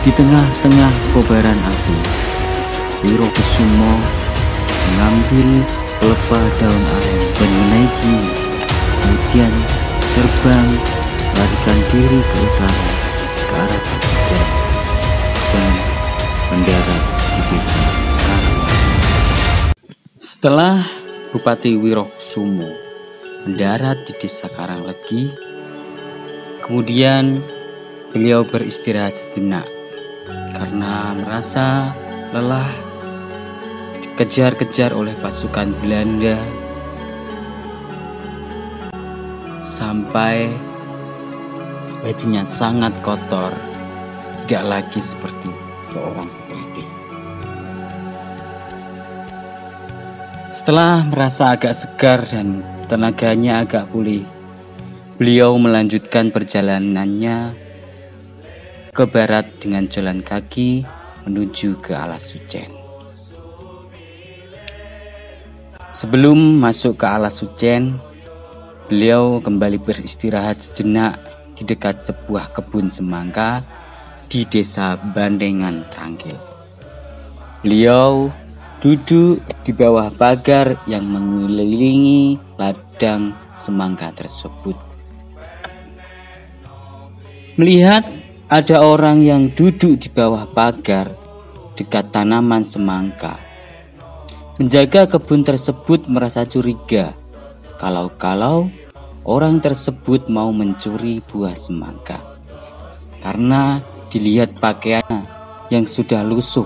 Di tengah-tengah kobaran api, Wirokusumo mengambil pelepah daun aren dan menaiki, kemudian terbang melarikan diri ke utara ke arah Pajajaran dan mendarat di desa Karanglendi. Setelah Bupati Wirokusumo mendarat di desa Karanglendi, kemudian beliau beristirahat sejenak karena merasa lelah dikejar-kejar oleh pasukan Belanda sampai bajunya sangat kotor, tidak lagi seperti seorang bupati. Setelah merasa agak segar dan tenaganya agak pulih, beliau melanjutkan perjalanannya ke barat dengan jalan kaki menuju ke Alas Sucen. Sebelum masuk ke Alas Sucen, beliau kembali beristirahat sejenak di dekat sebuah kebun semangka di desa Bandengan Trangkil. Beliau duduk di bawah pagar yang mengelilingi ladang semangka tersebut. Melihat ada orang yang duduk di bawah pagar dekat tanaman semangka, penjaga kebun tersebut merasa curiga kalau orang tersebut mau mencuri buah semangka. Karena dilihat pakaiannya yang sudah lusuh,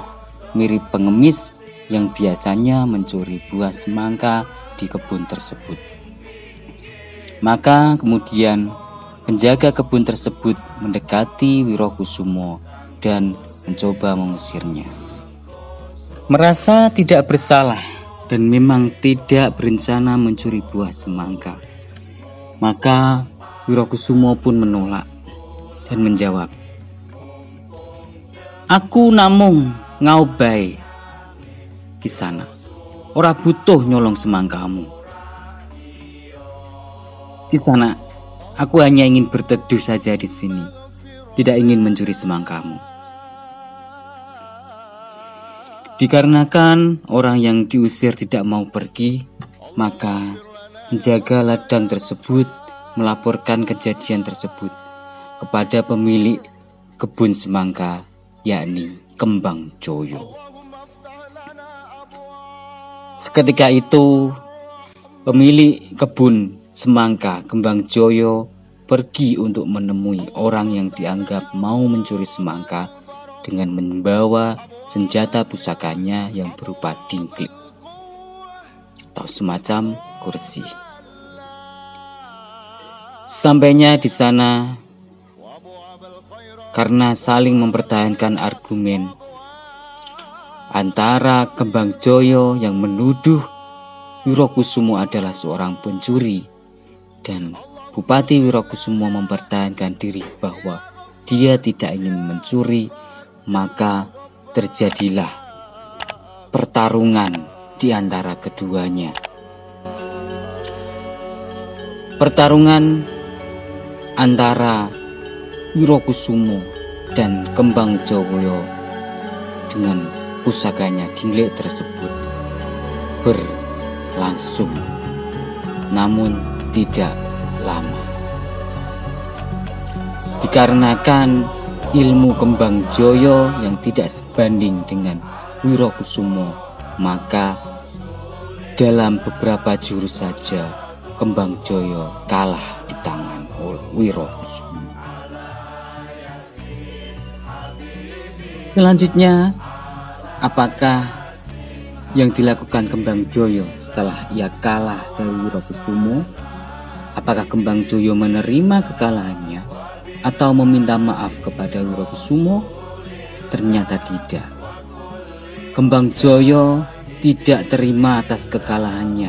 mirip pengemis yang biasanya mencuri buah semangka di kebun tersebut. Maka kemudian penjaga kebun tersebut mendekati Wirokusumo dan mencoba mengusirnya. Merasa tidak bersalah dan memang tidak berencana mencuri buah semangka, maka Wirokusumo pun menolak dan menjawab, "Aku namung ngaubai Kisana, ora butuh nyolong semangkamu. Kisana, aku hanya ingin berteduh saja di sini, tidak ingin mencuri semangkamu." Dikarenakan orang yang diusir tidak mau pergi, maka penjaga ladang tersebut melaporkan kejadian tersebut kepada pemilik kebun semangka, yakni Kembang Joyo. Seketika itu, pemilik kebun semangka Kembang Joyo pergi untuk menemui orang yang dianggap mau mencuri semangka dengan membawa senjata pusakanya yang berupa dingklik atau semacam kursi. Sampainya di sana, karena saling mempertahankan argumen antara Kembang Joyo yang menuduh Wirokusumo adalah seorang pencuri dan Bupati Wirokusumo mempertahankan diri bahwa dia tidak ingin mencuri, maka terjadilah pertarungan di antara keduanya. Pertarungan antara Wirokusumo dan Kembang Joyo dengan pusakanya dingklik tersebut berlangsung, namun tidak lama. Dikarenakan ilmu Kembang Joyo yang tidak sebanding dengan Wirokusumo, maka dalam beberapa jurus saja Kembang Joyo kalah di tangan Wirokusumo. Selanjutnya, apakah yang dilakukan Kembang Joyo setelah ia kalah dari Wirokusumo? Apakah Kembang Joyo menerima kekalahannya atau meminta maaf kepada Wirokusumo? Ternyata tidak. Kembang Joyo tidak terima atas kekalahannya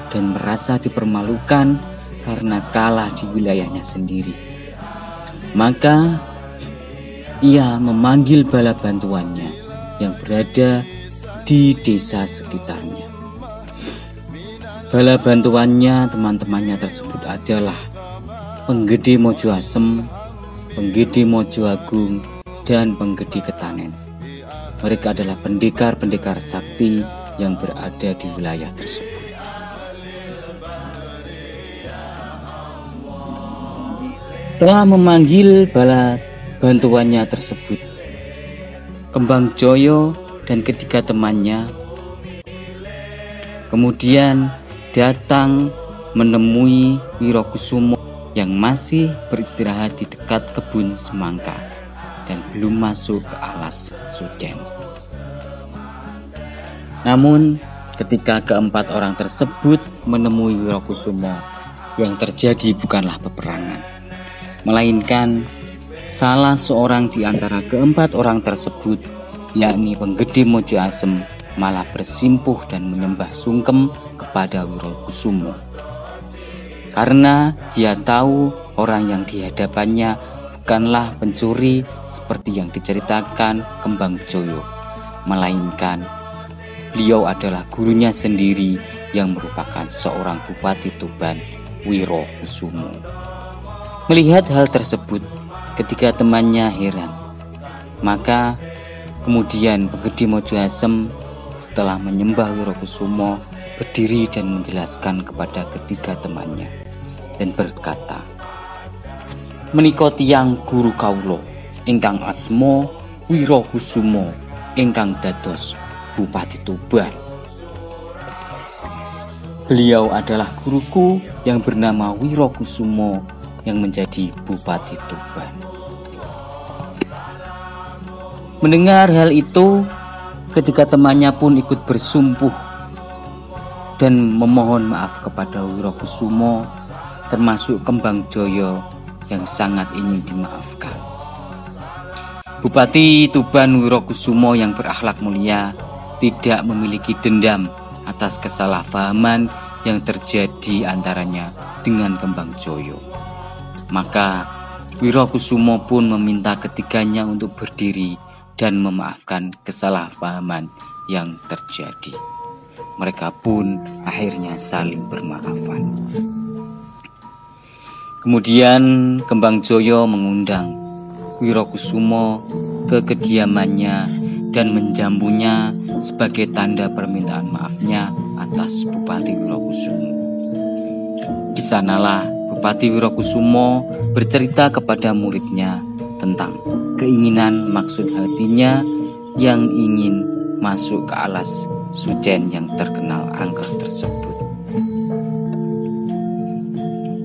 dan merasa dipermalukan karena kalah di wilayahnya sendiri. Maka ia memanggil bala bantuannya yang berada di desa sekitarnya. Bala bantuannya, teman-temannya tersebut adalah Penggede Mojo Asem, Penggede Mojo Agung, dan penggede Ketanen. Mereka adalah pendekar-pendekar sakti yang berada di wilayah tersebut. Setelah memanggil bala bantuannya tersebut, Kembang Joyo dan ketiga temannya kemudian datang menemui Wirokusumo yang masih beristirahat di dekat kebun semangka dan belum masuk ke alas Sucen. Namun ketika keempat orang tersebut menemui Wirokusumo, yang terjadi bukanlah peperangan, melainkan salah seorang di antara keempat orang tersebut, yakni penggede Mojo Asem, malah bersimpuh dan menyembah sungkem kepada Wirokusumo. Karena dia tahu orang yang di hadapannya bukanlah pencuri seperti yang diceritakan Kembang Joyo, melainkan beliau adalah gurunya sendiri yang merupakan seorang Bupati Tuban, Wirokusumo. Melihat hal tersebut, ketiga temannya heran. Maka kemudian penggede Mojo Asem setelah menyembah Wirokusumo berdiri dan menjelaskan kepada ketiga temannya dan berkata, "Menika tiyang guru kawula ingkang asma Wirokusumo ingkang dados Bupati Tuban. Beliau adalah guruku yang bernama Wirokusumo yang menjadi Bupati Tuban." Mendengar hal itu, ketiga temannya pun ikut bersumpuh dan memohon maaf kepada Wirokusumo, termasuk Kembang Joyo yang sangat ingin dimaafkan. Bupati Tuban Wirokusumo yang berakhlak mulia tidak memiliki dendam atas kesalahpahaman yang terjadi antaranya dengan Kembang Joyo. Maka Wirokusumo pun meminta ketiganya untuk berdiri dan memaafkan kesalahpahaman yang terjadi. Mereka pun akhirnya saling bermaafan. Kemudian Kembang Joyo mengundang Wirokusumo ke kediamannya dan menjamunya sebagai tanda permintaan maafnya atas Bupati Wirokusumo. Di sanalah Bupati Wirokusumo bercerita kepada muridnya tentang keinginan maksud hatinya yang ingin masuk ke alas Sucen yang terkenal angker tersebut.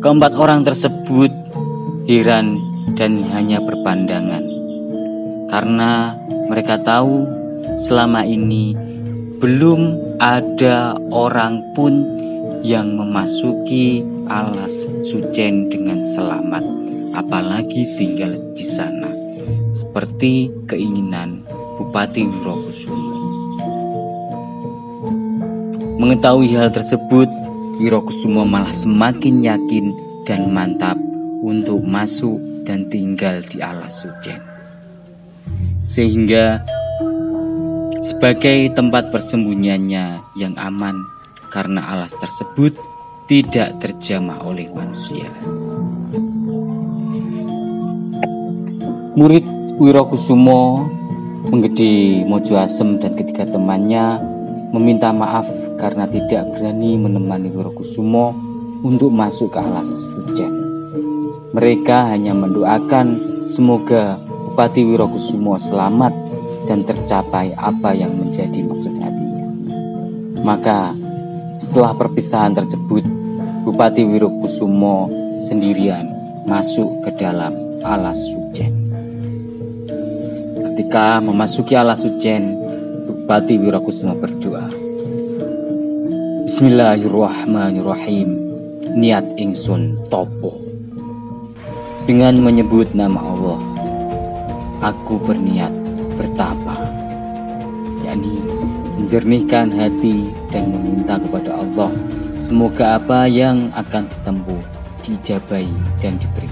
Keempat orang tersebut heran dan hanya berpandangan, karena mereka tahu selama ini belum ada orang pun yang memasuki alas Sucen dengan selamat, apalagi tinggal di sana, seperti keinginan Bupati Wirokusumo. Mengetahui hal tersebut, Wirokusumo malah semakin yakin dan mantap untuk masuk dan tinggal di alas Sucen, sehingga sebagai tempat persembunyiannya yang aman, karena alas tersebut tidak terjamah oleh manusia. Murid Wirokusumo, penggede Mojo Asem dan ketiga temannya meminta maaf karena tidak berani menemani Wirokusumo untuk masuk ke alas Sucen. Mereka hanya mendoakan semoga Bupati Wirokusumo selamat dan tercapai apa yang menjadi maksud hatinya. Maka setelah perpisahan tersebut, Bupati Wirokusumo sendirian masuk ke dalam alas Sucen. Ketika memasuki alas Sucen, Bupati Wirokusumo berdoa, "Bismillahirrahmanirrahim, niat ingsun topo. Dengan menyebut nama Allah, aku berniat bertapa, yakni menjernihkan hati dan meminta kepada Allah semoga apa yang akan ditempuh diijabahi dan diberi